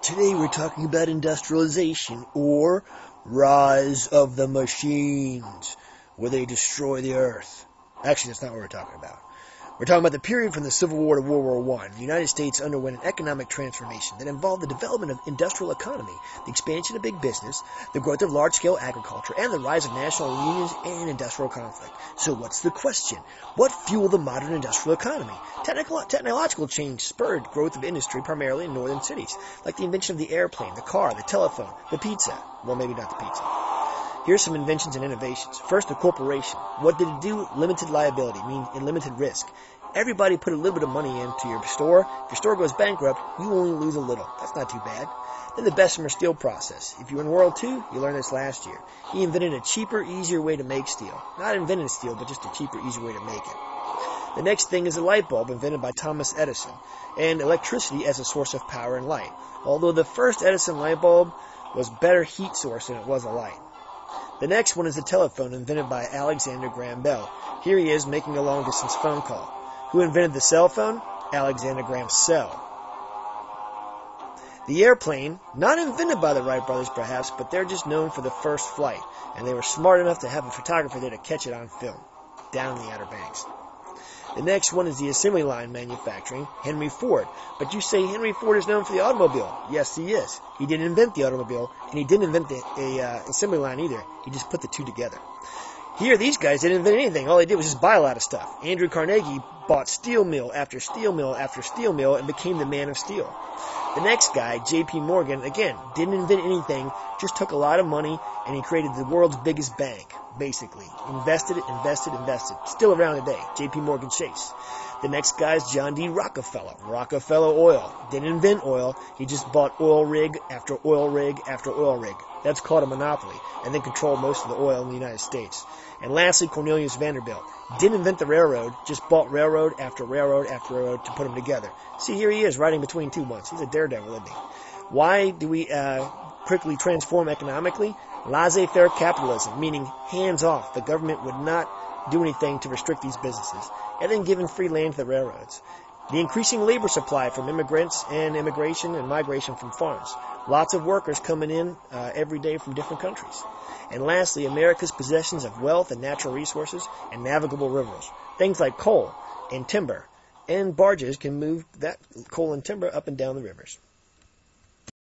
Today we're talking about industrialization, or rise of the machines, where they destroy the earth. Actually, that's not what we're talking about. We're talking about the period from the Civil War to World War I. The United States underwent an economic transformation that involved the development of industrial economy, the expansion of big business, the growth of large-scale agriculture, and the rise of national unions and industrial conflict. So what's the question? What fueled the modern industrial economy? Technological change spurred growth of industry primarily in northern cities, like the invention of the airplane, the car, the telephone, the pizza. Well, maybe not the pizza. Here's some inventions and innovations. First, the corporation. What did it do? Limited liability, meaning limited risk. Everybody put a little bit of money into your store. If your store goes bankrupt, you only lose a little. That's not too bad. Then the Bessemer steel process. If you were in World II, you learned this last year. He invented a cheaper, easier way to make steel. Not invented steel, but just a cheaper, easier way to make it. The next thing is the light bulb, invented by Thomas Edison, and electricity as a source of power and light. Although the first Edison light bulb was better heat source than it was a light. The next one is the telephone, invented by Alexander Graham Bell. Here he is making a long-distance phone call. Who invented the cell phone? Alexander Graham Bell. The airplane, not invented by the Wright brothers perhaps, but they're just known for the first flight, and they were smart enough to have a photographer there to catch it on film, down in the Outer Banks. The next one is the assembly line manufacturing, Henry Ford. But you say Henry Ford is known for the automobile. Yes, he is. He didn't invent the automobile, and he didn't invent the assembly line either. He just put the two together. Here, these guys didn't invent anything. All they did was just buy a lot of stuff. Andrew Carnegie bought steel mill after steel mill after steel mill and became the man of steel. The next guy, J.P. Morgan, again, didn't invent anything, just took a lot of money, and he created the world's biggest bank, basically. Invested. Still around today, J.P. Morgan Chase. The next guy is John D. Rockefeller. Rockefeller Oil. Didn't invent oil, he just bought oil rig after oil rig after oil rig. That's called a monopoly, and then controlled most of the oil in the United States. And lastly, Cornelius Vanderbilt. Didn't invent the railroad, just bought railroad after railroad after railroad to put them together. See, here he is, riding between two ones. He's a daredevil, isn't he? Why do we quickly transform economically? Laissez-faire capitalism, meaning hands-off. The government would not do anything to restrict these businesses, and then giving free land to the railroads. The increasing labor supply from immigrants and immigration and migration from farms. Lots of workers coming in every day from different countries. And lastly, America's possessions of wealth and natural resources and navigable rivers. Things like coal and timber. And barges can move that coal and timber up and down the rivers.